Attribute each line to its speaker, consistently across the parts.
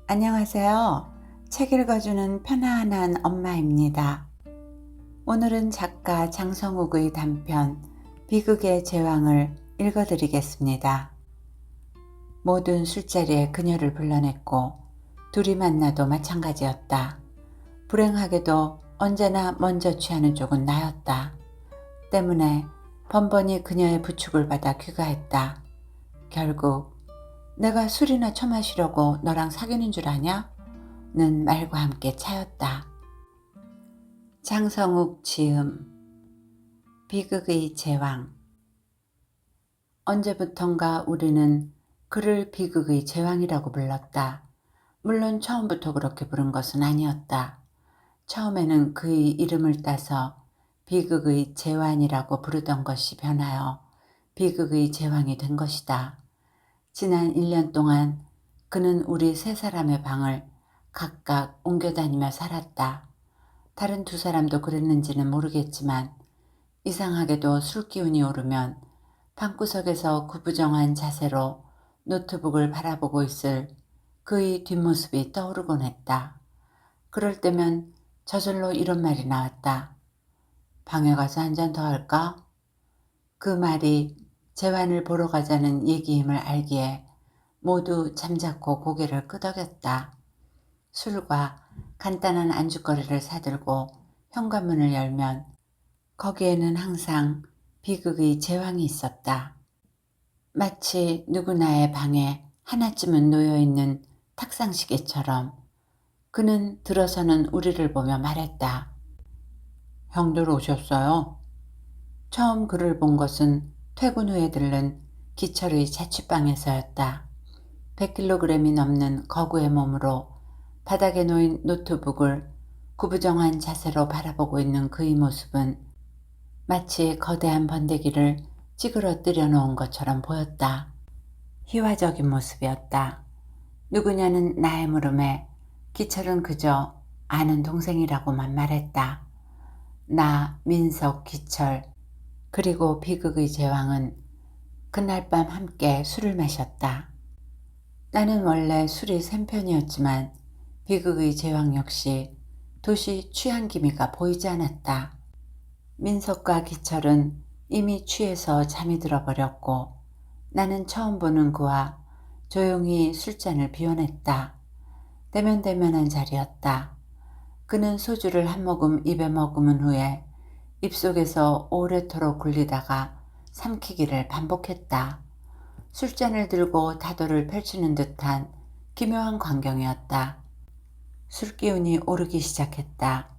Speaker 1: 안녕하세요. 책 읽어주는 편안한 엄마입니다. 오늘은 작가 장성욱의 단편 비극의 제왕을 읽어드리겠습니다. 모든 술자리에 그녀를 불러냈고 둘이 만나도 마찬가지였다. 불행하게도 언제나 먼저 취하는 쪽은 나였다. 때문에 번번이 그녀의 부축을 받아 귀가했다. 결국 내가 술이나 처마시려고 너랑 사귀는 줄 아냐? 는 말과 함께 차였다. 장성욱 지음 비극의 제왕. 언제부턴가 우리는 그를 비극의 제왕이라고 불렀다. 물론 처음부터 그렇게 부른 것은 아니었다. 처음에는 그의 이름을 따서 비극의 제왕이라고 부르던 것이 변하여 비극의 제왕이 된 것이다. 지난 1년 동안 그는 우리 세 사람의 방을 각각 옮겨 다니며 살았다. 다른 두 사람도 그랬는지는 모르겠지만 이상하게도 술기운이 오르면 방구석에서 구부정한 자세로 노트북을 바라보고 있을 그의 뒷모습이 떠오르곤 했다. 그럴 때면 저절로 이런 말이 나왔다. 방에 가서 한 잔 더 할까? 그 말이 재환을 보러 가자는 얘기임을 알기에 모두 잠자코 고개를 끄덕였다. 술과 간단한 안주거리를 사들고 현관문을 열면 거기에는 항상 비극의 제왕이 있었다. 마치 누구나의 방에 하나쯤은 놓여있는 탁상시계처럼 그는 들어서는 우리를 보며 말했다. 형들 오셨어요? 처음 그를 본 것은 퇴근 후에 들른 기철의 자취방에서였다. 100kg이 넘는 거구의 몸으로 바닥에 놓인 노트북을 구부정한 자세로 바라보고 있는 그의 모습은 마치 거대한 번데기를 찌그러뜨려 놓은 것처럼 보였다. 희화적인 모습이었다. 누구냐는 나의 물음에 기철은 그저 아는 동생이라고만 말했다. 나, 민석, 기철, 그리고 비극의 제왕은 그날 밤 함께 술을 마셨다. 나는 원래 술이 센 편이었지만 비극의 제왕 역시 도시 취한 기미가 보이지 않았다. 민석과 기철은 이미 취해서 잠이 들어버렸고 나는 처음 보는 그와 조용히 술잔을 비워냈다. 대면대면한 자리였다. 그는 소주를 한 모금 입에 머금은 후에 입속에서 오래도록 굴리다가 삼키기를 반복했다. 술잔을 들고 다도를 펼치는 듯한 기묘한 광경이었다. 술기운이 오르기 시작했다.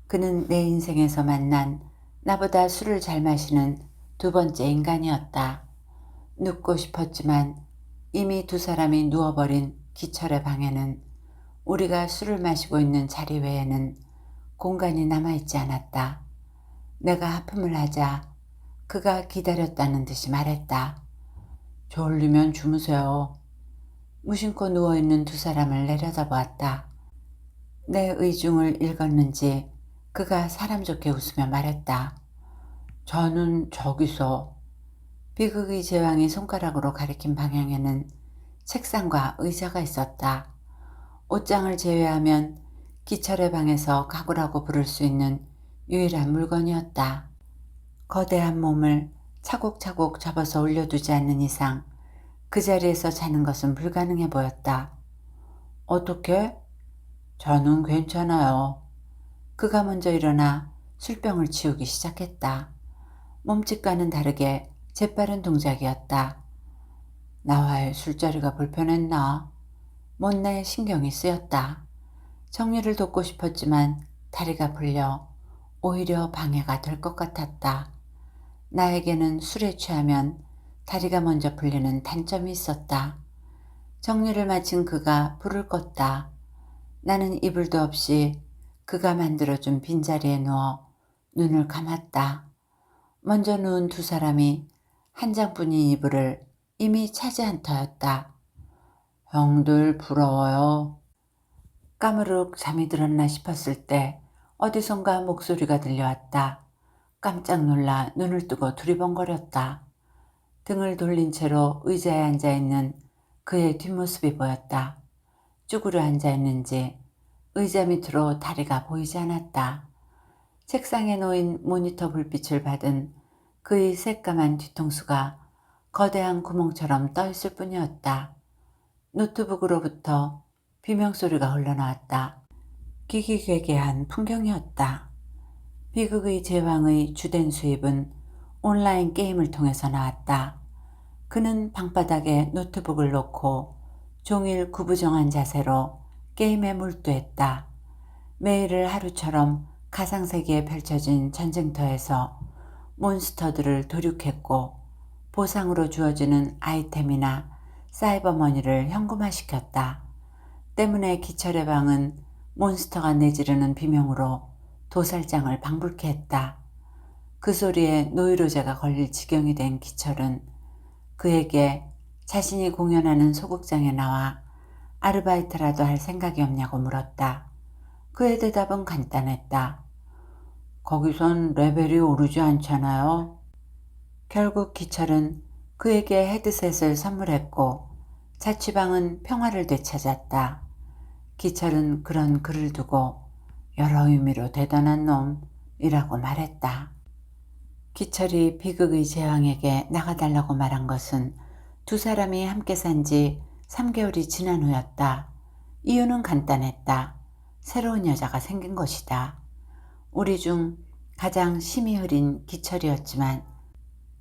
Speaker 1: 그는 내 인생에서 만난 나보다 술을 잘 마시는 두 번째 인간이었다. 눕고 싶었지만 이미 두 사람이 누워버린 기철의 방에는 우리가 술을 마시고 있는 자리 외에는 공간이 남아있지 않았다. 내가 하품을 하자 그가 기다렸다는 듯이 말했다. 졸리면 주무세요. 무심코 누워있는 두 사람을 내려다보았다. 내 의중을 읽었는지 그가 사람 좋게 웃으며 말했다. 저는 저기서. 비극의 제왕이 손가락으로 가리킨 방향에는 책상과 의자가 있었다. 옷장을 제외하면 기철의 방에서 가구라고 부를 수 있는 유일한 물건이었다. 거대한 몸을 차곡차곡 접어서 올려두지 않는 이상 그 자리에서 자는 것은 불가능해 보였다. 어떻게? 저는 괜찮아요. 그가 먼저 일어나 술병을 치우기 시작했다. 몸짓과는 다르게 재빠른 동작이었다. 나와의 술자리가 불편했나? 못내 신경이 쓰였다. 정리를 돕고 싶었지만 다리가 풀려 오히려 방해가 될 것 같았다. 나에게는 술에 취하면 다리가 먼저 풀리는 단점이 있었다. 정리를 마친 그가 불을 껐다. 나는 이불도 없이 그가 만들어준 빈자리에 누워 눈을 감았다. 먼저 누운 두 사람이 한 장뿐인 이불을 이미 차지한 터였다. 형들 부러워요. 까무룩 잠이 들었나 싶었을 때 어디선가 목소리가 들려왔다. 깜짝 놀라 눈을 뜨고 두리번거렸다. 등을 돌린 채로 의자에 앉아있는 그의 뒷모습이 보였다. 쭈그려 앉아 있는지 의자 밑으로 다리가 보이지 않았다. 책상에 놓인 모니터 불빛을 받은 그의 새까만 뒤통수가 거대한 구멍처럼 떠 있을 뿐이었다. 노트북으로부터 비명소리가 흘러나왔다. 기기괴괴한 풍경이었다. 비극의 제왕의 주된 수입은 온라인 게임을 통해서 나왔다. 그는 방바닥에 노트북을 놓고 종일 구부정한 자세로 게임에 몰두했다. 매일을 하루처럼 가상세계에 펼쳐진 전쟁터에서 몬스터들을 도륙했고 보상으로 주어지는 아이템이나 사이버머니를 현금화시켰다. 때문에 기철의 방은 몬스터가 내지르는 비명으로 도살장을 방불케 했다. 그 소리에 노이로제가 걸릴 지경이 된 기철은 그에게 자신이 공연하는 소극장에 나와 아르바이트라도 할 생각이 없냐고 물었다. 그의 대답은 간단했다. 거기선 레벨이 오르지 않잖아요. 결국 기철은 그에게 헤드셋을 선물했고 자취방은 평화를 되찾았다. 기철은 그런 글을 두고 여러 의미로 대단한 놈이라고 말했다. 기철이 비극의 제왕에게 나가달라고 말한 것은 두 사람이 함께 산 지 3개월이 지난 후였다. 이유는 간단했다. 새로운 여자가 생긴 것이다. 우리 중 가장 심이 흐린 기철이었지만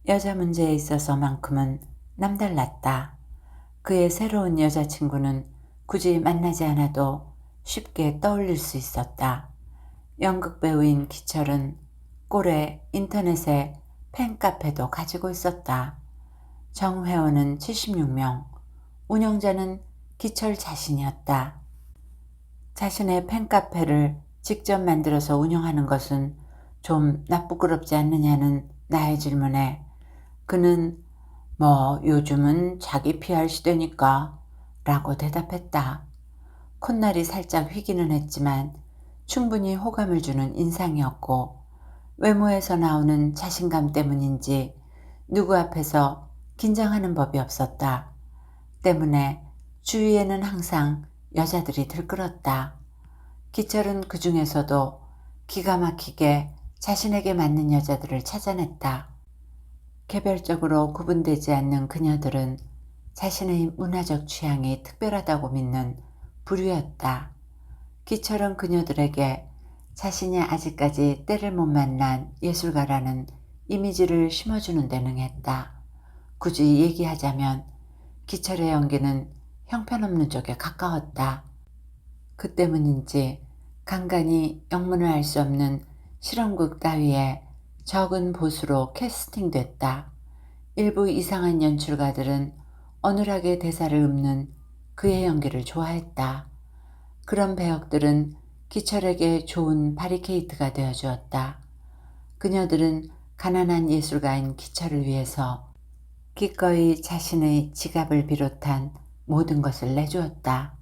Speaker 1: 여자 문제에 있어서만큼은 남달랐다. 그의 새로운 여자친구는 굳이 만나지 않아도 쉽게 떠올릴 수 있었다. 연극 배우인 기철은 꼴에 인터넷에 팬카페도 가지고 있었다. 정회원은 76명, 운영자는 기철 자신이었다. 자신의 팬카페를 직접 만들어서 운영하는 것은 좀 나쁘끄럽지 않느냐는 나의 질문에 그는 요즘은 자기 PR 시대니까 라고 대답했다. 콧날이 살짝 휘기는 했지만 충분히 호감을 주는 인상이었고 외모에서 나오는 자신감 때문인지 누구 앞에서 긴장하는 법이 없었다. 때문에 주위에는 항상 여자들이 들끓었다. 기철은 그 중에서도 기가 막히게 자신에게 맞는 여자들을 찾아냈다. 개별적으로 구분되지 않는 그녀들은 자신의 문화적 취향이 특별하다고 믿는 부류였다. 기철은 그녀들에게 자신이 아직까지 때를 못 만난 예술가라는 이미지를 심어주는 데 능했다. 굳이 얘기하자면 기철의 연기는 형편없는 쪽에 가까웠다. 그 때문인지 간간히 영문을 알 수 없는 실험극 따위에 적은 보수로 캐스팅됐다. 일부 이상한 연출가들은 어눌하게 대사를 읊는 그의 연기를 좋아했다. 그런 배역들은 기철에게 좋은 바리케이트가 되어주었다. 그녀들은 가난한 예술가인 기철을 위해서 기꺼이 자신의 지갑을 비롯한 모든 것을 내주었다.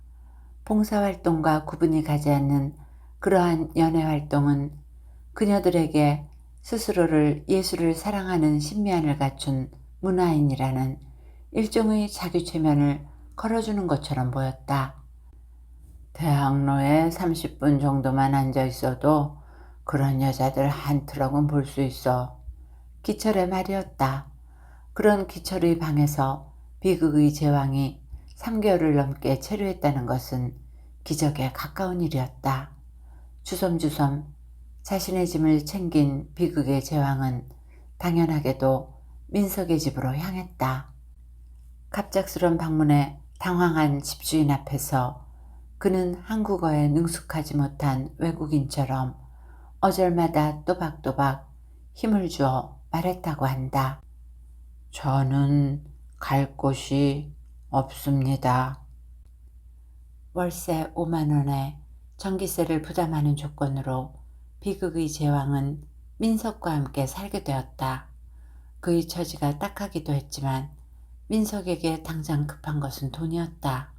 Speaker 1: 봉사활동과 구분이 가지 않는 그러한 연애활동은 그녀들에게 스스로를 예술을 사랑하는 신비안을 갖춘 문화인이라는 일종의 자기최면을 걸어주는 것처럼 보였다. 대학로에 30분 정도만 앉아 있어도 그런 여자들 한 트럭은 볼 수 있어. 기철의 말이었다. 그런 기철의 방에서 비극의 제왕이 3개월을 넘게 체류했다는 것은 기적에 가까운 일이었다. 주섬주섬 자신의 짐을 챙긴 비극의 제왕은 당연하게도 민석의 집으로 향했다. 갑작스런 방문에 당황한 집주인 앞에서 그는 한국어에 능숙하지 못한 외국인처럼 어절마다 또박또박 힘을 주어 말했다고 한다. 저는 갈 곳이 없습니다. 월세 5만 원에 전기세를 부담하는 조건으로 비극의 제왕은 민석과 함께 살게 되었다. 그의 처지가 딱하기도 했지만 민석에게 당장 급한 것은 돈이었다.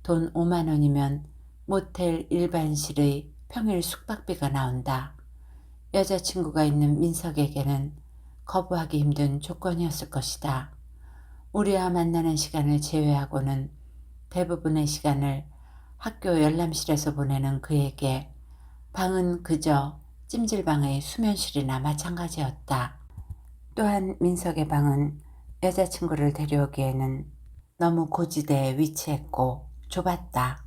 Speaker 1: 돈 5만 원이면 모텔 일반실의 평일 숙박비가 나온다. 여자친구가 있는 민석에게는 거부하기 힘든 조건이었을 것이다. 우리와 만나는 시간을 제외하고는 대부분의 시간을 학교 열람실에서 보내는 그에게 방은 그저 찜질방의 수면실이나 마찬가지였다. 또한 민석의 방은 여자친구를 데려오기에는 너무 고지대에 위치했고 좁았다.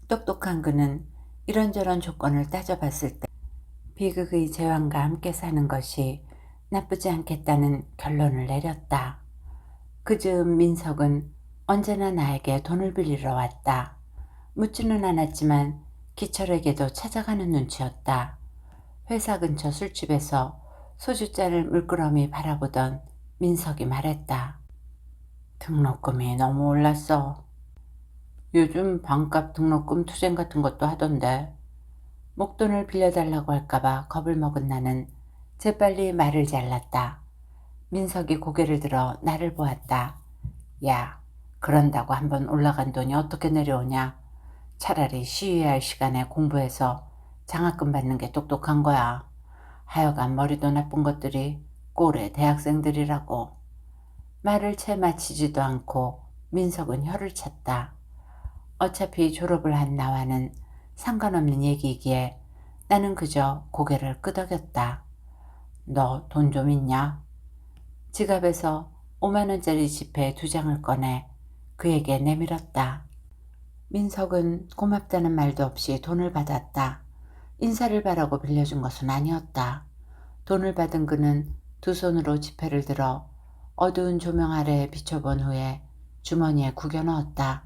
Speaker 1: 똑똑한 그는 이런저런 조건을 따져봤을 때 비극의 제왕과 함께 사는 것이 나쁘지 않겠다는 결론을 내렸다. 그즈음 민석은 언제나 나에게 돈을 빌리러 왔다. 묻지는 않았지만 기철에게도 찾아가는 눈치였다. 회사 근처 술집에서 소주잔을 물끄러미 바라보던 민석이 말했다. 등록금이 너무 올랐어. 요즘 방값 등록금 투쟁 같은 것도 하던데. 목돈을 빌려달라고 할까봐 겁을 먹은 나는 재빨리 말을 잘랐다. 민석이 고개를 들어 나를 보았다. 야, 그런다고 한번 올라간 돈이 어떻게 내려오냐. 차라리 시위할 시간에 공부해서 장학금 받는 게 똑똑한 거야. 하여간 머리도 나쁜 것들이 꼴의 대학생들이라고. 말을 채 마치지도 않고 민석은 혀를 찼다. 어차피 졸업을 한 나와는 상관없는 얘기이기에 나는 그저 고개를 끄덕였다. 너 돈 좀 있냐? 지갑에서 5만 원짜리 지폐 2장을 꺼내 그에게 내밀었다. 민석은 고맙다는 말도 없이 돈을 받았다. 인사를 바라고 빌려준 것은 아니었다. 돈을 받은 그는 두 손으로 지폐를 들어 어두운 조명 아래에 비춰본 후에 주머니에 구겨 넣었다.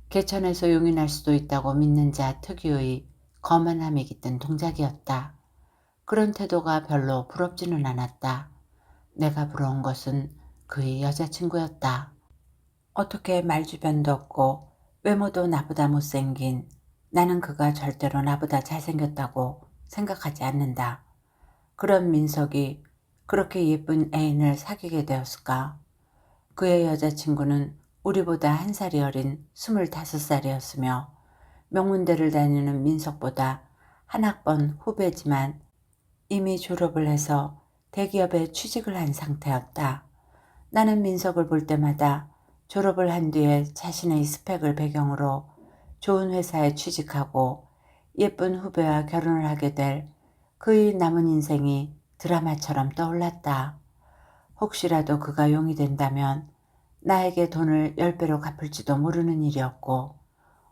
Speaker 1: 개천에서 용이 날 수도 있다고 믿는 자 특유의 거만함이 깃든 동작이었다. 그런 태도가 별로 부럽지는 않았다. 내가 부러운 것은 그의 여자친구였다. 어떻게 말주변도 없고 외모도 나보다 못생긴 나는 그가 절대로 나보다 잘생겼다고 생각하지 않는다. 그런 민석이 그렇게 예쁜 애인을 사귀게 되었을까? 그의 여자친구는 우리보다 한 살이 어린 25살이었으며 명문대를 다니는 민석보다 한 학번 후배지만 이미 졸업을 해서 대기업에 취직을 한 상태였다. 나는 민석을 볼 때마다 졸업을 한 뒤에 자신의 스펙을 배경으로 좋은 회사에 취직하고 예쁜 후배와 결혼을 하게 될 그의 남은 인생이 드라마처럼 떠올랐다. 혹시라도 그가 용이 된다면 나에게 돈을 10배로 갚을지도 모르는 일이었고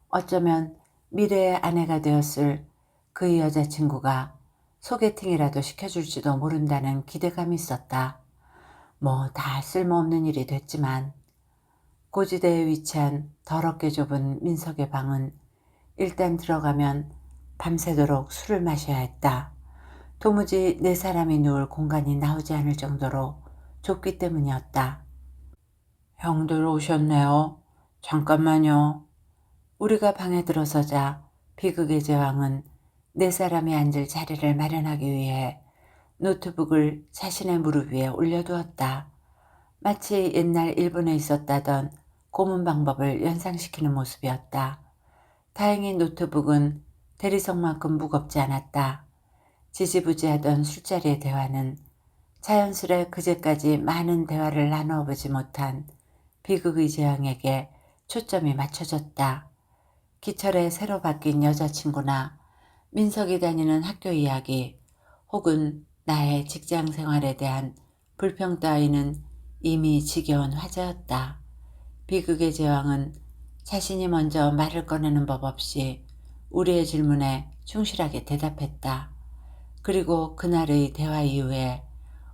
Speaker 1: 어쩌면 미래의 아내가 되었을 그의 여자친구가 소개팅이라도 시켜줄지도 모른다는 기대감이 있었다. 뭐 다 쓸모없는 일이 됐지만 고지대에 위치한 더럽게 좁은 민석의 방은 일단 들어가면 밤새도록 술을 마셔야 했다. 도무지 네 사람이 누울 공간이 나오지 않을 정도로 좁기 때문이었다. 형들 오셨네요. 잠깐만요. 우리가 방에 들어서자 비극의 제왕은 네 사람이 앉을 자리를 마련하기 위해 노트북을 자신의 무릎 위에 올려두었다. 마치 옛날 일본에 있었다던 고문 방법을 연상시키는 모습이었다. 다행히 노트북은 대리석만큼 무겁지 않았다. 지지부지하던 술자리의 대화는 자연스레 그제까지 많은 대화를 나누어 보지 못한 비극의 제왕에게 초점이 맞춰졌다. 기철의 새로 바뀐 여자친구나 민석이 다니는 학교 이야기 혹은 나의 직장 생활에 대한 불평 따위는 이미 지겨운 화제였다. 비극의 제왕은 자신이 먼저 말을 꺼내는 법 없이 우리의 질문에 충실하게 대답했다. 그리고 그날의 대화 이후에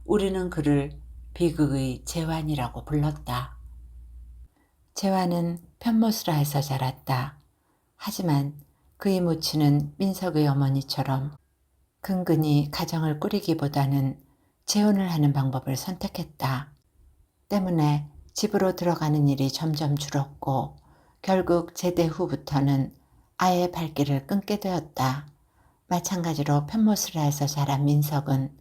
Speaker 1: 우리는 그를 비극의 재환이라고 불렀다. 재환은 편모스라에서 자랐다. 하지만 그의 모친은 민석의 어머니처럼 근근히 가정을 꾸리기보다는 재혼을 하는 방법을 선택했다. 때문에 집으로 들어가는 일이 점점 줄었고 결국 제대 후부터는 아예 발길을 끊게 되었다. 마찬가지로 편모스라에서 자란 민석은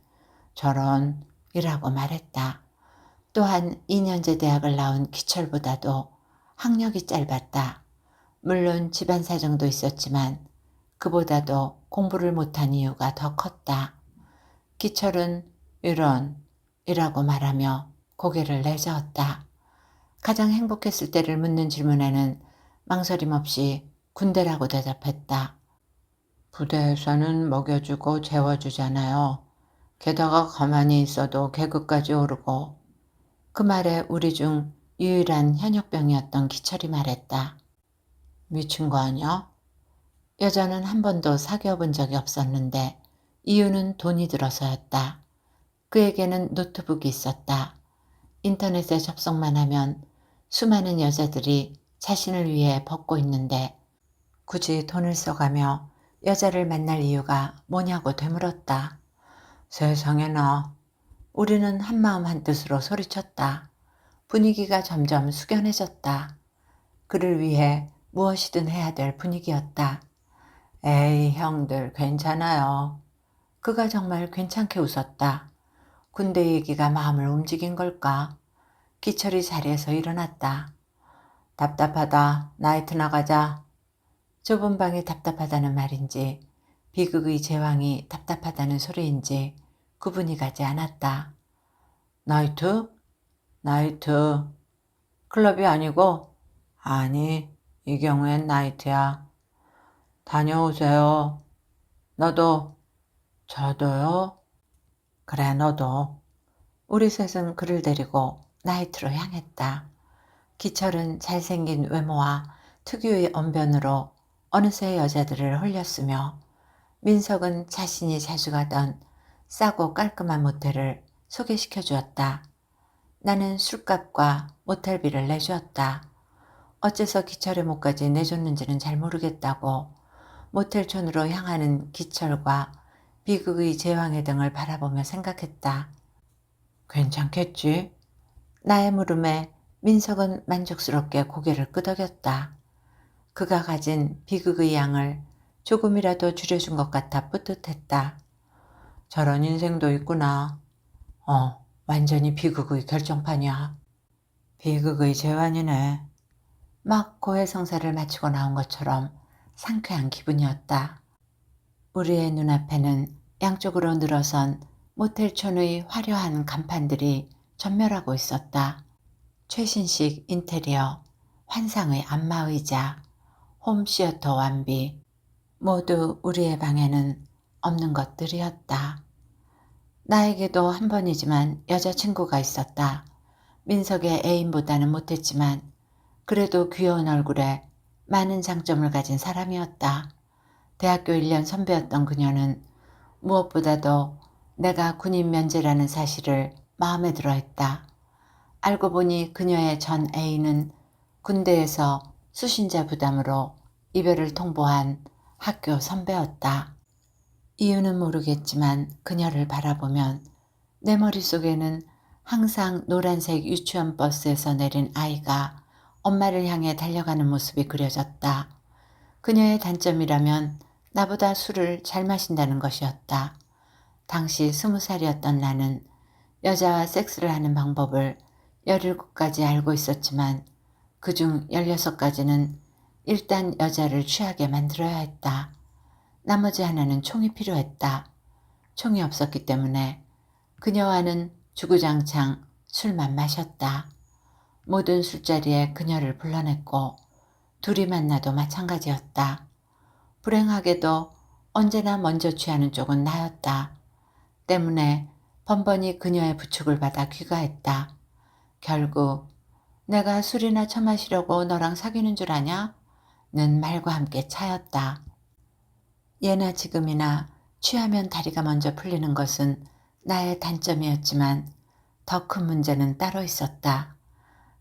Speaker 1: 저런 이라고 말했다. 또한 2년제 대학을 나온 기철보다도 학력이 짧았다. 물론 집안 사정도 있었지만 그보다도 공부를 못한 이유가 더 컸다. 기철은 이런 이라고 말하며 고개를 내저었다. 가장 행복했을 때를 묻는 질문에는 망설임 없이 군대라고 대답했다. 부대에서는 먹여주고 재워주잖아요. 게다가 가만히 있어도 계급까지 오르고. 그 말에 우리 중 유일한 현역병이었던 기철이 말했다. 미친 거 아니야? 여자는 한 번도 사귀어 본 적이 없었는데 이유는 돈이 들어서였다. 그에게는 노트북이 있었다. 인터넷에 접속만 하면 수많은 여자들이 자신을 위해 벗고 있는데 굳이 돈을 써가며 여자를 만날 이유가 뭐냐고 되물었다. 세상에나. 우리는 한마음 한뜻으로 소리쳤다. 분위기가 점점 숙연해졌다. 그를 위해 무엇이든 해야 될 분위기였다. 에이, 형들 괜찮아요. 그가 정말 괜찮게 웃었다. 군대 얘기가 마음을 움직인 걸까? 기철이 자리에서 일어났다. 답답하다. 나이트 나가자. 좁은 방이 답답하다는 말인지 비극의 제왕이 답답하다는 소리인지 구분이 가지 않았다. 나이트? 나이트. 클럽이 아니고? 아니, 이 경우엔 나이트야. 다녀오세요. 너도. 저도요? 그래, 너도. 우리 셋은 그를 데리고 나이트로 향했다. 기철은 잘생긴 외모와 특유의 언변으로 어느새 여자들을 홀렸으며 민석은 자신이 자주 가던 싸고 깔끔한 모텔을 소개시켜 주었다. 나는 술값과 모텔비를 내주었다. 어째서 기철의 몫까지 내줬는지는 잘 모르겠다고 모텔촌으로 향하는 기철과 비극의 제왕의 등을 바라보며 생각했다. 괜찮겠지? 나의 물음에 민석은 만족스럽게 고개를 끄덕였다. 그가 가진 비극의 양을 조금이라도 줄여준 것 같아 뿌듯했다. 저런 인생도 있구나. 완전히 비극의 결정판이야. 비극의 제왕이네. 막 고해성사를 마치고 나온 것처럼 상쾌한 기분이었다. 우리의 눈앞에는 양쪽으로 늘어선 모텔촌의 화려한 간판들이 전멸하고 있었다. 최신식 인테리어, 환상의 안마의자, 홈시어터 완비, 모두 우리의 방에는 없는 것들이었다. 나에게도 한 번이지만 여자친구가 있었다. 민석의 애인보다는 못했지만 그래도 귀여운 얼굴에 많은 장점을 가진 사람이었다. 대학교 1년 선배였던 그녀는 무엇보다도 내가 군인 면제라는 사실을 마음에 들어 했다. 알고 보니 그녀의 전 애인은 군대에서 수신자 부담으로 이별을 통보한 학교 선배였다. 이유는 모르겠지만 그녀를 바라보면 내 머릿속에는 항상 노란색 유치원 버스에서 내린 아이가 엄마를 향해 달려가는 모습이 그려졌다. 그녀의 단점이라면 나보다 술을 잘 마신다는 것이었다. 당시 20살이었던 나는 여자와 섹스를 하는 방법을 17가지 알고 있었지만 그중 16가지는 일단 여자를 취하게 만들어야 했다. 나머지 하나는 총이 필요했다. 총이 없었기 때문에 그녀와는 주구장창 술만 마셨다. 모든 술자리에 그녀를 불러냈고 둘이 만나도 마찬가지였다. 불행하게도 언제나 먼저 취하는 쪽은 나였다. 때문에 번번이 그녀의 부축을 받아 귀가했다. 결국 내가 술이나 처마시려고 너랑 사귀는 줄 아냐? 는 말과 함께 차였다. 예나 지금이나 취하면 다리가 먼저 풀리는 것은 나의 단점이었지만 더 큰 문제는 따로 있었다.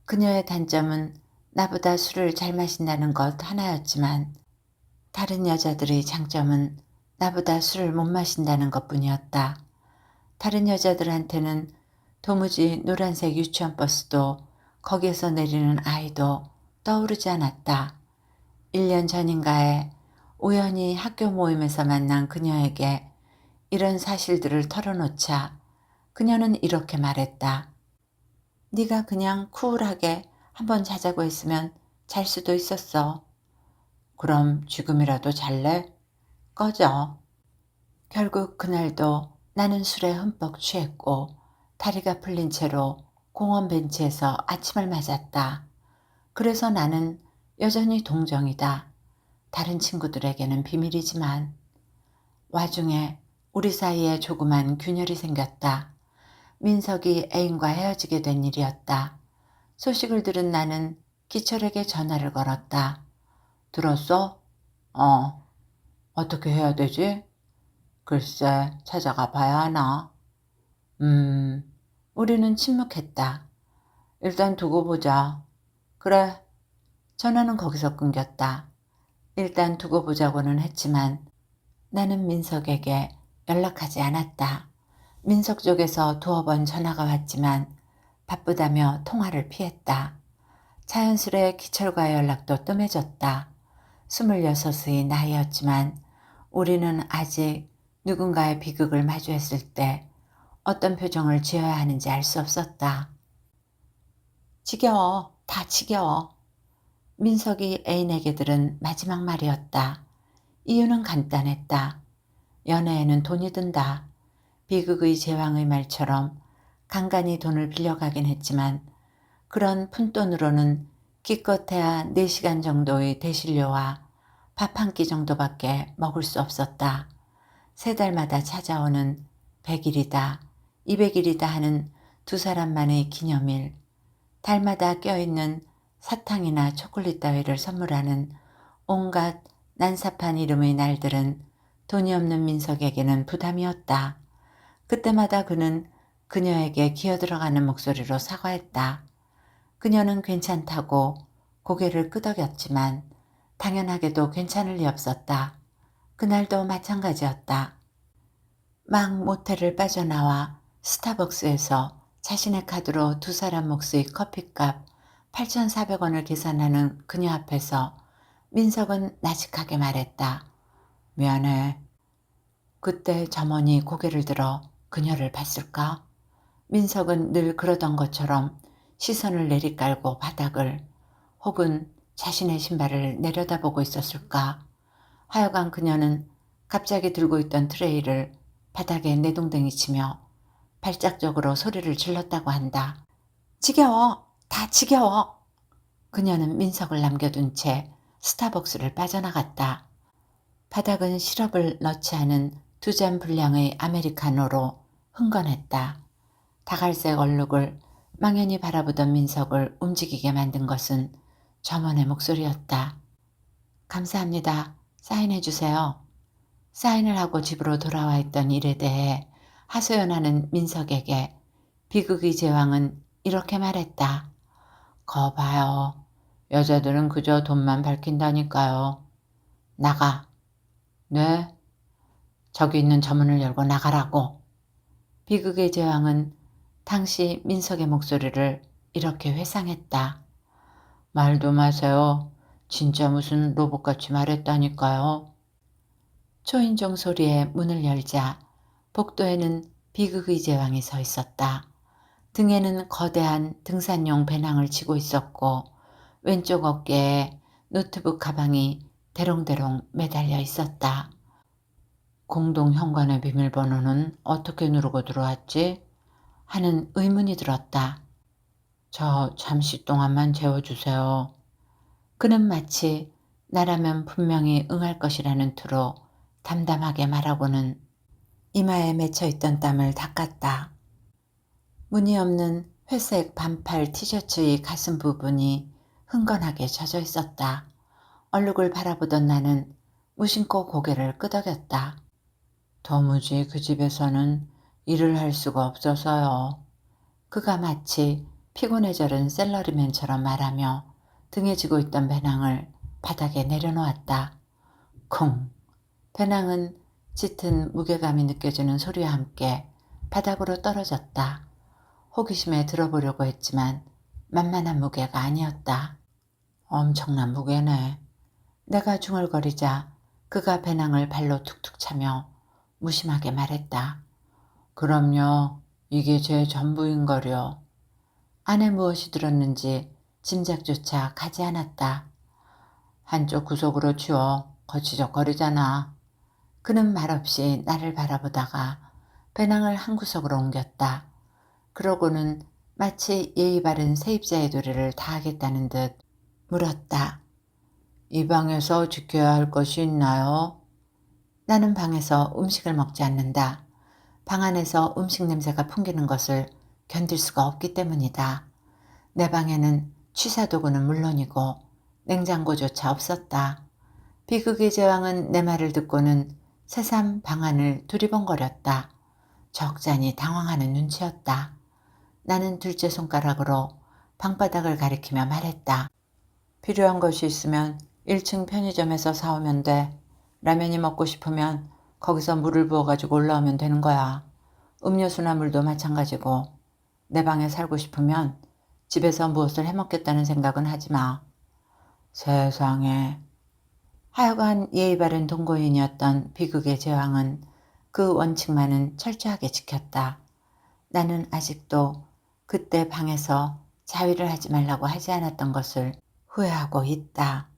Speaker 1: 그녀의 단점은 나보다 술을 잘 마신다는 것 하나였지만 다른 여자들의 장점은 나보다 술을 못 마신다는 것뿐이었다. 다른 여자들한테는 도무지 노란색 유치원 버스도 거기에서 내리는 아이도 떠오르지 않았다. 1년 전인가에 우연히 학교 모임에서 만난 그녀에게 이런 사실들을 털어놓자 그녀는 이렇게 말했다. 네가 그냥 쿨하게 한번 자자고 했으면 잘 수도 있었어. 그럼 지금이라도 잘래? 꺼져. 결국 그날도 나는 술에 흠뻑 취했고 다리가 풀린 채로 공원 벤치에서 아침을 맞았다. 그래서 나는 여전히 동정이다. 다른 친구들에게는 비밀이지만. 와중에 우리 사이에 조그만 균열이 생겼다. 민석이 애인과 헤어지게 된 일이었다. 소식을 들은 나는 기철에게 전화를 걸었다. 들었어? 어떻게 해야 되지? 글쎄, 찾아가 봐야 하나? 우리는 침묵했다. 일단 두고 보자. 그래. 전화는 거기서 끊겼다. 일단 두고 보자고는 했지만 나는 민석에게 연락하지 않았다. 민석 쪽에서 두어 번 전화가 왔지만 바쁘다며 통화를 피했다. 자연스레 기철과의 연락도 뜸해졌다. 26의 나이였지만 우리는 아직 누군가의 비극을 마주했을 때 어떤 표정을 지어야 하는지 알 수 없었다. 지겨워. 다 지겨워. 민석이 애인에게 들은 마지막 말이었다. 이유는 간단했다. 연애에는 돈이 든다. 비극의 제왕의 말처럼 간간히 돈을 빌려가긴 했지만 그런 푼돈으로는 기껏해야 4시간 정도의 대실료와 밥 한 끼 정도밖에 먹을 수 없었다. 3달마다 찾아오는 100일이다, 200일이다 하는 두 사람만의 기념일, 달마다 껴있는 사탕이나 초콜릿 따위를 선물하는 온갖 난삽한 이름의 날들은 돈이 없는 민석에게는 부담이었다. 그때마다 그는 그녀에게 기어들어가는 목소리로 사과했다. 그녀는 괜찮다고 고개를 끄덕였지만 당연하게도 괜찮을 리 없었다. 그날도 마찬가지였다. 막 모텔을 빠져나와 스타벅스에서 자신의 카드로 두 사람 몫의 커피값 8,400원을 계산하는 그녀 앞에서 민석은 나직하게 말했다. 미안해. 그때 점원이 고개를 들어 그녀를 봤을까? 민석은 늘 그러던 것처럼 시선을 내리깔고 바닥을 혹은 자신의 신발을 내려다보고 있었을까? 하여간 그녀는 갑자기 들고 있던 트레이를 바닥에 내동댕이 치며 발작적으로 소리를 질렀다고 한다. 지겨워! 다 지겨워! 그녀는 민석을 남겨둔 채 스타벅스를 빠져나갔다. 바닥은 시럽을 넣지 않은 2잔 분량의 아메리카노로 흥건했다. 다갈색 얼룩을 망연히 바라보던 민석을 움직이게 만든 것은 점원의 목소리였다. 감사합니다. 사인해 주세요. 사인을 하고 집으로 돌아와 있던 일에 대해 하소연하는 민석에게 비극의 제왕은 이렇게 말했다. 거 봐요. 여자들은 그저 돈만 밝힌다니까요. 나가. 네? 저기 있는 점문을 열고 나가라고. 비극의 제왕은 당시 민석의 목소리를 이렇게 회상했다. 말도 마세요. 진짜 무슨 로봇같이 말했다니까요. 초인종 소리에 문을 열자 복도에는 비극의 제왕이 서 있었다. 등에는 거대한 등산용 배낭을 지고 있었고 왼쪽 어깨에 노트북 가방이 대롱대롱 매달려 있었다. 공동 현관의 비밀번호는 어떻게 누르고 들어왔지? 하는 의문이 들었다. 저 잠시 동안만 재워주세요. 그는 마치 나라면 분명히 응할 것이라는 투로 담담하게 말하고는 이마에 맺혀있던 땀을 닦았다. 무늬 없는 회색 반팔 티셔츠의 가슴 부분이 흥건하게 젖어 있었다. 얼룩을 바라보던 나는 무심코 고개를 끄덕였다. 도무지 그 집에서는 일을 할 수가 없어서요. 그가 마치 피곤해 절은 샐러리맨처럼 말하며 등에 지고 있던 배낭을 바닥에 내려놓았다. 쿵! 배낭은 짙은 무게감이 느껴지는 소리와 함께 바닥으로 떨어졌다. 호기심에 들어보려고 했지만 만만한 무게가 아니었다. 엄청난 무게네. 내가 중얼거리자 그가 배낭을 발로 툭툭 차며 무심하게 말했다. 그럼요. 이게 제 전부인걸요. 안에 무엇이 들었는지 짐작조차 가지 않았다. 한쪽 구석으로 치워. 거치적거리잖아. 그는 말없이 나를 바라보다가 배낭을 한 구석으로 옮겼다. 그러고는 마치 예의 바른 세입자의 도리를 다하겠다는 듯 물었다. 이 방에서 지켜야 할 것이 있나요? 나는 방에서 음식을 먹지 않는다. 방 안에서 음식 냄새가 풍기는 것을 견딜 수가 없기 때문이다. 내 방에는 취사도구는 물론이고 냉장고조차 없었다. 비극의 제왕은 내 말을 듣고는 새삼 방 안을 두리번거렸다. 적잖이 당황하는 눈치였다. 나는 둘째 손가락으로 방바닥을 가리키며 말했다. 필요한 것이 있으면 1층 편의점에서 사오면 돼. 라면이 먹고 싶으면 거기서 물을 부어가지고 올라오면 되는 거야. 음료수나 물도 마찬가지고. 내 방에 살고 싶으면 집에서 무엇을 해먹겠다는 생각은 하지 마. 세상에. 하여간 예의 바른 동거인이었던 비극의 제왕은 그 원칙만은 철저하게 지켰다. 나는 아직도 그때 방에서 자위를 하지 말라고 하지 않았던 것을 후회하고 있다.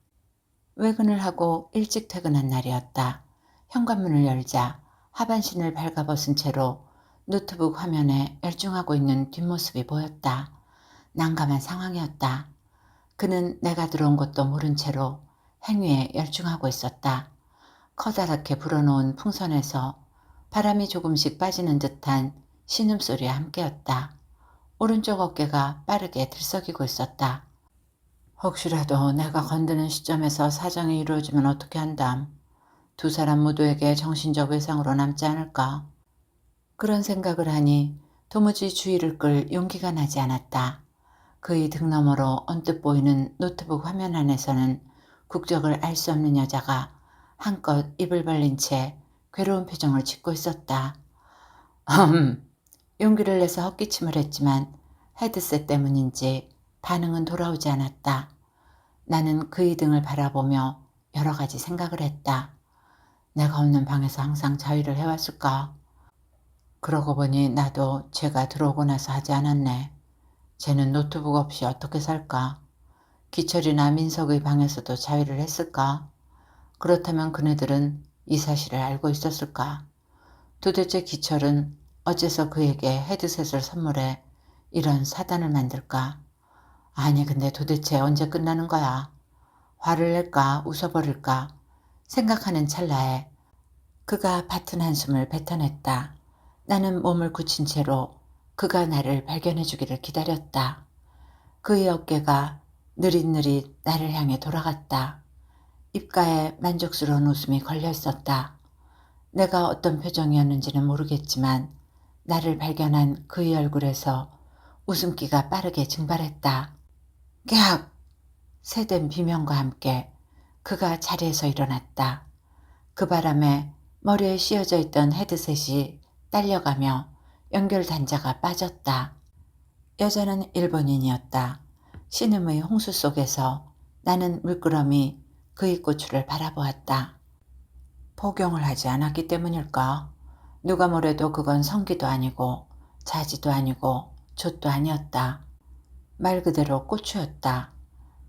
Speaker 1: 외근을 하고 일찍 퇴근한 날이었다. 현관문을 열자 하반신을 발가벗은 채로 노트북 화면에 열중하고 있는 뒷모습이 보였다. 난감한 상황이었다. 그는 내가 들어온 것도 모른 채로 행위에 열중하고 있었다. 커다랗게 불어놓은 풍선에서 바람이 조금씩 빠지는 듯한 신음소리와 함께였다. 오른쪽 어깨가 빠르게 들썩이고 있었다. 혹시라도 내가 건드는 시점에서 사정이 이루어지면 어떻게 한담. 두 사람 모두에게 정신적 외상으로 남지 않을까. 그런 생각을 하니 도무지 주의를 끌 용기가 나지 않았다. 그의 등 너머로 언뜻 보이는 노트북 화면 안에서는 국적을 알 수 없는 여자가 한껏 입을 벌린 채 괴로운 표정을 짓고 있었다. 용기를 내서 헛기침을 했지만 헤드셋 때문인지 반응은 돌아오지 않았다. 나는 그의 등을 바라보며 여러 가지 생각을 했다. 내가 없는 방에서 항상 자위를 해왔을까? 그러고 보니 나도 쟤가 들어오고 나서 하지 않았네. 쟤는 노트북 없이 어떻게 살까? 기철이나 민석의 방에서도 자위를 했을까? 그렇다면 그네들은 이 사실을 알고 있었을까? 도대체 기철은 어째서 그에게 헤드셋을 선물해 이런 사단을 만들까? 아니 근데 도대체 언제 끝나는 거야? 화를 낼까 웃어버릴까 생각하는 찰나에 그가 받은 한숨을 뱉어냈다. 나는 몸을 굳힌 채로 그가 나를 발견해 주기를 기다렸다. 그의 어깨가 느릿느릿 나를 향해 돌아갔다. 입가에 만족스러운 웃음이 걸려 있었다. 내가 어떤 표정이었는지는 모르겠지만 나를 발견한 그의 얼굴에서 웃음기가 빠르게 증발했다. 깍! 새된 비명과 함께 그가 자리에서 일어났다. 그 바람에 머리에 씌어져 있던 헤드셋이 딸려가며 연결 단자가 빠졌다. 여자는 일본인이었다. 신음의 홍수 속에서 나는 물끄러미 그의 고추를 바라보았다. 복용을 하지 않았기 때문일까? 누가 뭐래도 그건 성기도 아니고 자지도 아니고 젖도 아니었다. 말 그대로 고추였다.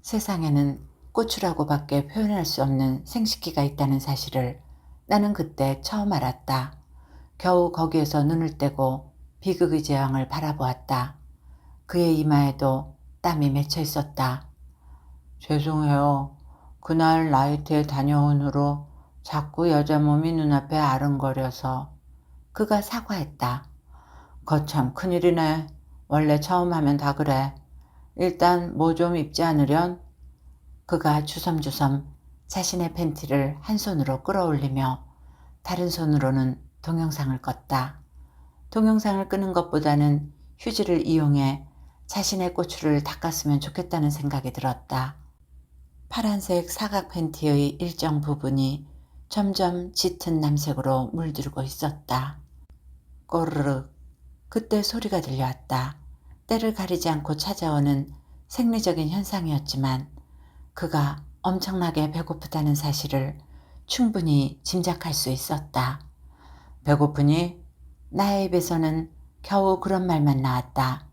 Speaker 1: 세상에는 고추라고밖에 표현할 수 없는 생식기가 있다는 사실을 나는 그때 처음 알았다. 겨우 거기에서 눈을 떼고 비극의 제왕을 바라보았다. 그의 이마에도 땀이 맺혀 있었다. 죄송해요. 그날 나이트에 다녀온 후로 자꾸 여자 몸이 눈앞에 아른거려서. 그가 사과했다. 거참 큰일이네. 원래 처음 하면 다 그래. 일단 뭐 좀 입지 않으련? 그가 주섬주섬 자신의 팬티를 한 손으로 끌어올리며 다른 손으로는 동영상을 껐다. 동영상을 끄는 것보다는 휴지를 이용해 자신의 고추를 닦았으면 좋겠다는 생각이 들었다. 파란색 사각 팬티의 일정 부분이 점점 짙은 남색으로 물들고 있었다. 꼬르륵. 그때 소리가 들려왔다. 때를 가리지 않고 찾아오는 생리적인 현상이었지만 그가 엄청나게 배고프다는 사실을 충분히 짐작할 수 있었다. 배고프니? 나의 입에서는 겨우 그런 말만 나왔다.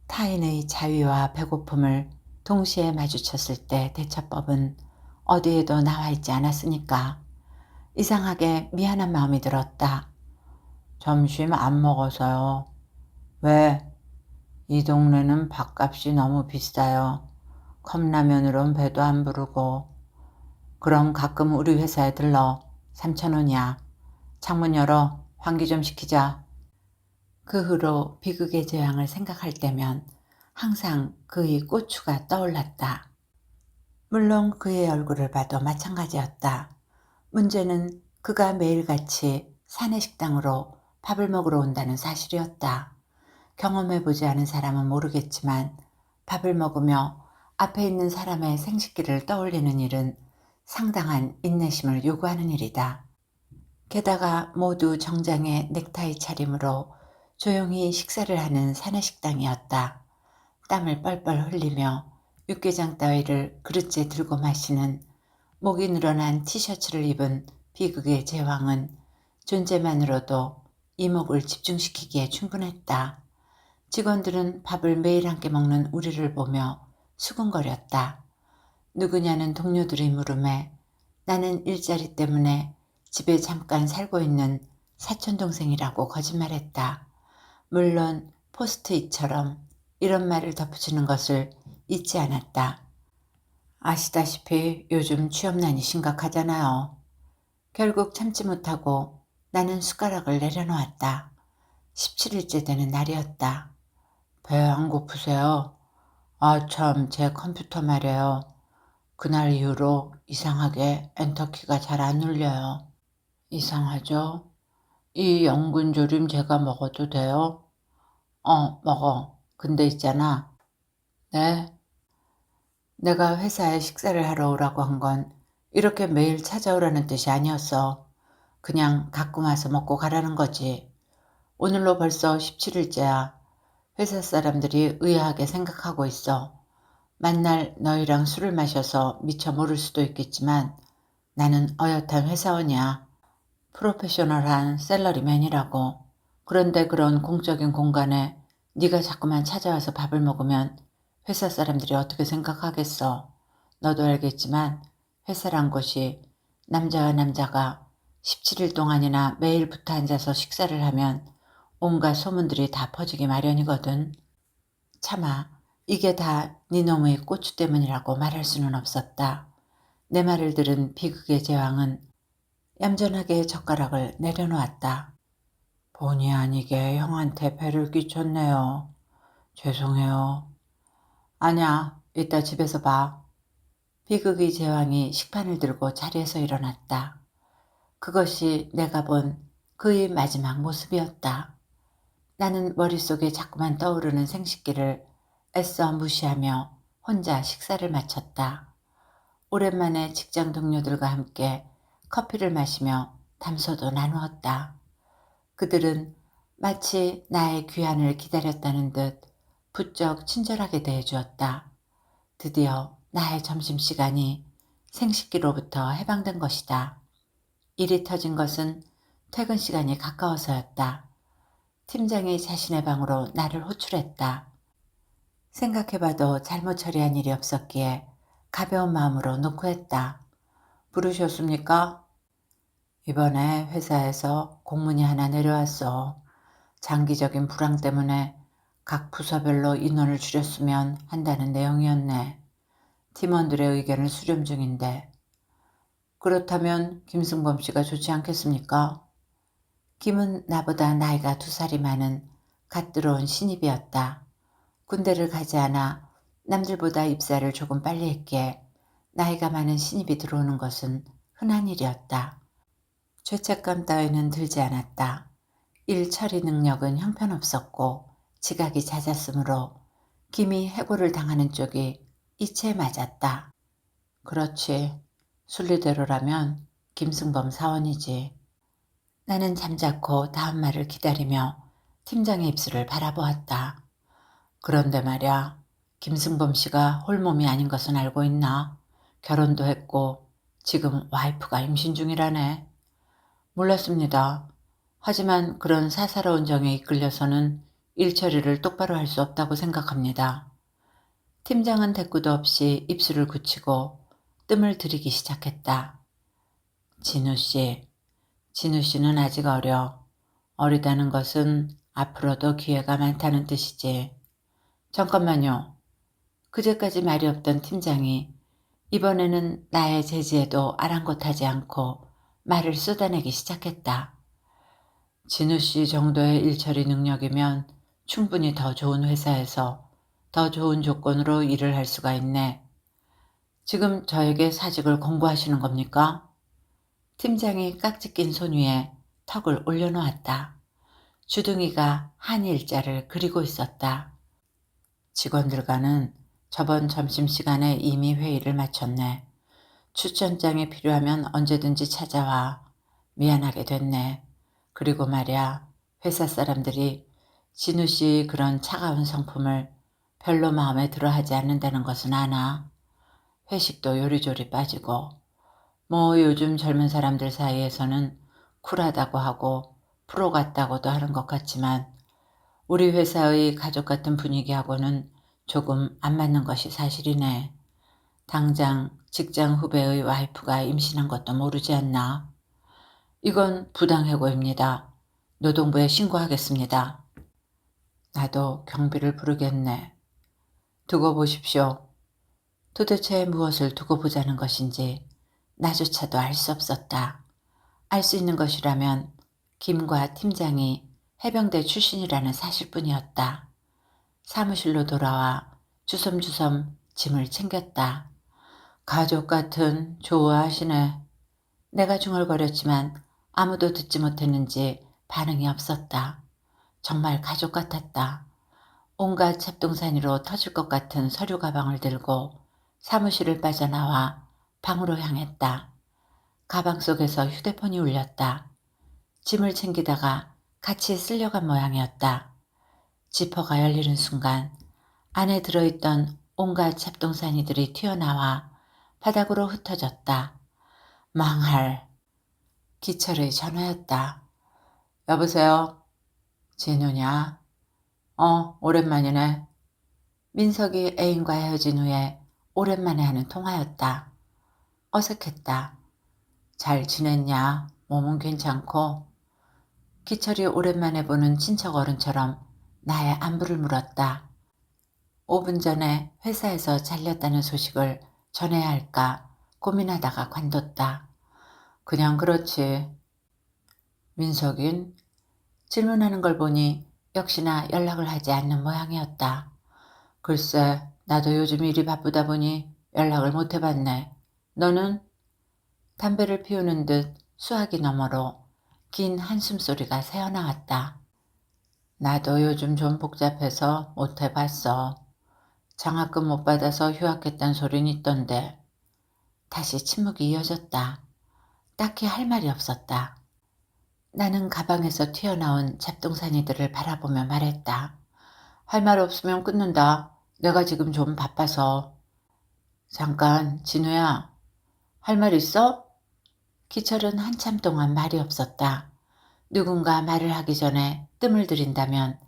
Speaker 1: 타인의 자위와 배고픔을 동시에 마주쳤을 때 대처법은 어디에도 나와 있지 않았으니까 이상하게 미안한 마음이 들었다. 점심 안 먹어서요. 왜? 이 동네는 밥값이 너무 비싸요. 컵라면으론 배도 안 부르고 그럼 가끔 우리 회사에 들러. 3,000원이야. 창문 열어. 환기 좀 시키자. 그 후로 비극의 재앙을 생각할 때면 항상 그의 고추가 떠올랐다. 물론 그의 얼굴을 봐도 마찬가지였다. 문제는 그가 매일같이 사내 식당으로 밥을 먹으러 온다는 사실이었다. 경험해보지 않은 사람은 모르겠지만 밥을 먹으며 앞에 있는 사람의 생식기를 떠올리는 일은 상당한 인내심을 요구하는 일이다. 게다가 모두 정장에 넥타이 차림으로 조용히 식사를 하는 사내식당이었다. 땀을 뻘뻘 흘리며 육개장 따위를 그릇째 들고 마시는 목이 늘어난 티셔츠를 입은 비극의 제왕은 존재만으로도 이목을 집중시키기에 충분했다. 직원들은 밥을 매일 함께 먹는 우리를 보며 수군거렸다. 누구냐는 동료들의 물음에 나는 일자리 때문에 집에 잠깐 살고 있는 사촌동생이라고 거짓말했다. 물론 포스트잇처럼 이런 말을 덧붙이는 것을 잊지 않았다. 아시다시피 요즘 취업난이 심각하잖아요. 결국 참지 못하고 나는 숟가락을 내려놓았다. 17일째 되는 날이었다. 배 안 고프세요? 아, 참, 제 컴퓨터 말이에요. 그날 이후로 이상하게 엔터키가 잘 안 눌려요. 이상하죠? 이 연근조림 제가 먹어도 돼요? 먹어. 근데 있잖아. 네? 내가 회사에 식사를 하러 오라고 한 건 이렇게 매일 찾아오라는 뜻이 아니었어. 그냥 가끔 와서 먹고 가라는 거지. 오늘로 벌써 17일째야. 회사 사람들이 의아하게 생각하고 있어. 만날 너희랑 술을 마셔서 미처 모를 수도 있겠지만 나는 어엿한 회사원이야. 프로페셔널한 샐러리맨이라고. 그런데 그런 공적인 공간에 네가 자꾸만 찾아와서 밥을 먹으면 회사 사람들이 어떻게 생각하겠어. 너도 알겠지만 회사란 곳이 남자와 남자가 17일 동안이나 매일 붙어 앉아서 식사를 하면 온갖 소문들이 다 퍼지기 마련이거든. 차마 이게 다 니놈의 고추 때문이라고 말할 수는 없었다. 내 말을 들은 비극의 제왕은 얌전하게 젓가락을 내려놓았다. 본의 아니게 형한테 배를 끼쳤네요. 죄송해요. 아냐, 이따 집에서 봐. 비극의 제왕이 식판을 들고 자리에서 일어났다. 그것이 내가 본 그의 마지막 모습이었다. 나는 머릿속에 자꾸만 떠오르는 생식기를 애써 무시하며 혼자 식사를 마쳤다. 오랜만에 직장 동료들과 함께 커피를 마시며 담소도 나누었다. 그들은 마치 나의 귀환을 기다렸다는 듯 부쩍 친절하게 대해주었다. 드디어 나의 점심시간이 생식기로부터 해방된 것이다. 일이 터진 것은 퇴근 시간이 가까워서였다. 팀장이 자신의 방으로 나를 호출했다. 생각해봐도 잘못 처리한 일이 없었기에 가벼운 마음으로 노크했다. 부르셨습니까? 이번에 회사에서 공문이 하나 내려왔어. 장기적인 불황 때문에 각 부서별로 인원을 줄였으면 한다는 내용이었네. 팀원들의 의견을 수렴 중인데. 그렇다면 김승범 씨가 좋지 않겠습니까? 김은 나보다 나이가 2살이 많은 갓 들어온 신입이었다. 군대를 가지 않아 남들보다 입사를 조금 빨리 했기에 나이가 많은 신입이 들어오는 것은 흔한 일이었다. 죄책감 따위는 들지 않았다. 일 처리 능력은 형편없었고 지각이 잦았으므로 김이 해고를 당하는 쪽이 이치에 맞았다. 그렇지. 순리대로라면 김승범 사원이지. 나는 잠자코 다음 말을 기다리며 팀장의 입술을 바라보았다. 그런데 말야, 김승범 씨가 홀몸이 아닌 것은 알고 있나? 결혼도 했고 지금 와이프가 임신 중이라네. 몰랐습니다. 하지만 그런 사사로운 정에 이끌려서는 일 처리를 똑바로 할 수 없다고 생각합니다. 팀장은 대꾸도 없이 입술을 굳히고 뜸을 들이기 시작했다. 진우 씨, 진우 씨는 아직 어려. 어리다는 것은 앞으로도 기회가 많다는 뜻이지. 잠깐만요. 그제까지 말이 없던 팀장이 이번에는 나의 제지에도 아랑곳하지 않고 말을 쏟아내기 시작했다. 진우 씨 정도의 일처리 능력이면 충분히 더 좋은 회사에서 더 좋은 조건으로 일을 할 수가 있네. 지금 저에게 사직을 권고하시는 겁니까? 팀장이 깍지 낀 손 위에 턱을 올려놓았다. 주둥이가 한 일자를 그리고 있었다. 직원들과는 저번 점심시간에 이미 회의를 마쳤네. 추천장이 필요하면 언제든지 찾아와. 미안하게 됐네. 그리고 말야, 회사 사람들이 진우 씨 그런 차가운 성품을 별로 마음에 들어 하지 않는다는 것은 아나. 회식도 요리조리 빠지고, 뭐 요즘 젊은 사람들 사이에서는 쿨하다고 하고 프로 같다고도 하는 것 같지만 우리 회사의 가족 같은 분위기하고는 조금 안 맞는 것이 사실이네. 당장 직장 후배의 와이프가 임신한 것도 모르지 않나? 이건 부당해고입니다. 노동부에 신고하겠습니다. 나도 경비를 부르겠네. 두고 보십시오. 도대체 무엇을 두고 보자는 것인지 나조차도 알 수 없었다. 알 수 있는 것이라면 김과 팀장이 해병대 출신이라는 사실뿐이었다. 사무실로 돌아와 주섬주섬 짐을 챙겼다. 가족 같은 좋아하시네. 내가 중얼거렸지만 아무도 듣지 못했는지 반응이 없었다. 정말 가족 같았다. 온갖 잡동사니로 터질 것 같은 서류 가방을 들고 사무실을 빠져나와 방으로 향했다. 가방 속에서 휴대폰이 울렸다. 짐을 챙기다가 같이 쓸려간 모양이었다. 지퍼가 열리는 순간 안에 들어있던 온갖 잡동사니들이 튀어나와 바닥으로 흩어졌다. 망할. 기철의 전화였다. 여보세요? 진우냐? 오랜만이네. 민석이 애인과 헤어진 후에 오랜만에 하는 통화였다. 어색했다. 잘 지냈냐? 몸은 괜찮고? 기철이 오랜만에 보는 친척 어른처럼 나의 안부를 물었다. 5분 전에 회사에서 잘렸다는 소식을 전해야 할까 고민하다가 관뒀다. 그냥 그렇지. 민석인? 질문하는 걸 보니 역시나 연락을 하지 않는 모양이었다. 글쎄, 나도 요즘 일이 바쁘다 보니 연락을 못 해봤네. 너는? 담배를 피우는 듯 수화기 너머로 긴 한숨 소리가 새어나왔다. 나도 요즘 좀 복잡해서 못 해봤어. 장학금 못 받아서 휴학했단 소린 있던데. 다시 침묵이 이어졌다. 딱히 할 말이 없었다. 나는 가방에서 튀어나온 잡동사니들을 바라보며 말했다. 할 말 없으면 끊는다. 내가 지금 좀 바빠서. 잠깐, 진우야. 할 말 있어? 기철은 한참 동안 말이 없었다. 누군가 말을 하기 전에 뜸을 들인다면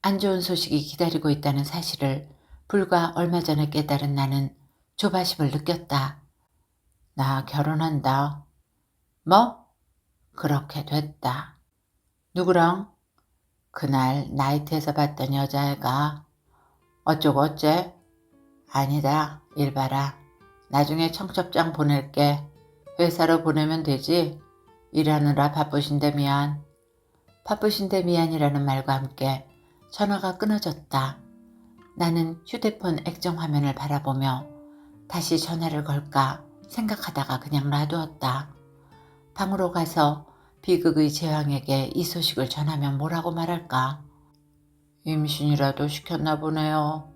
Speaker 1: 안 좋은 소식이 기다리고 있다는 사실을 불과 얼마 전에 깨달은 나는 조바심을 느꼈다. 나 결혼한다. 뭐? 그렇게 됐다. 누구랑? 그날 나이트에서 봤던 여자애가. 어쩌고 어째? 아니다. 일 봐라. 나중에 청첩장 보낼게. 회사로 보내면 되지? 일하느라 바쁘신데 미안. 바쁘신데 미안이라는 말과 함께 전화가 끊어졌다. 나는 휴대폰 액정 화면을 바라보며 다시 전화를 걸까 생각하다가 그냥 놔두었다. 방으로 가서 비극의 제왕에게 이 소식을 전하면 뭐라고 말할까? 임신이라도 시켰나 보네요.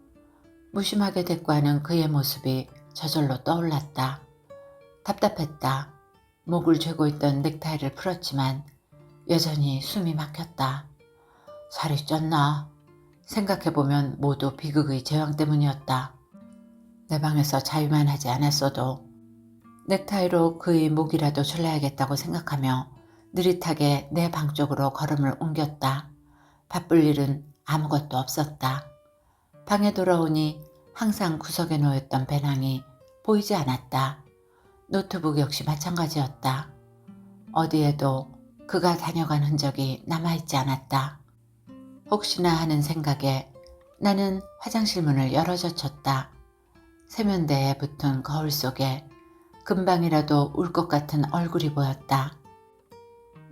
Speaker 1: 무심하게 대꾸하는 그의 모습이 저절로 떠올랐다. 답답했다. 목을 죄고 있던 넥타이를 풀었지만 여전히 숨이 막혔다. 살이 쪘나? 생각해보면 모두 비극의 제왕 때문이었다. 내 방에서 자유만 하지 않았어도 넥타이로 그의 목이라도 졸라야겠다고 생각하며 느릿하게 내 방 쪽으로 걸음을 옮겼다. 바쁠 일은 아무것도 없었다. 방에 돌아오니 항상 구석에 놓였던 배낭이 보이지 않았다. 노트북 역시 마찬가지였다. 어디에도 그가 다녀간 흔적이 남아있지 않았다. 혹시나 하는 생각에 나는 화장실 문을 열어젖혔다. 세면대에 붙은 거울 속에 금방이라도 울 것 같은 얼굴이 보였다.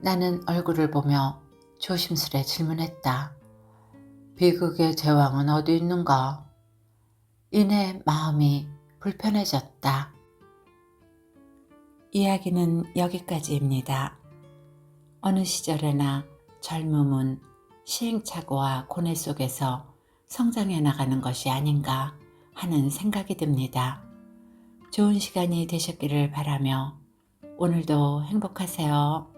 Speaker 1: 나는 얼굴을 보며 조심스레 질문했다. 비극의 제왕은 어디 있는가? 이내 마음이 불편해졌다. 이야기는 여기까지입니다. 어느 시절에나 젊음은 시행착오와 고뇌 속에서 성장해 나가는 것이 아닌가 하는 생각이 듭니다. 좋은 시간이 되셨기를 바라며 오늘도 행복하세요.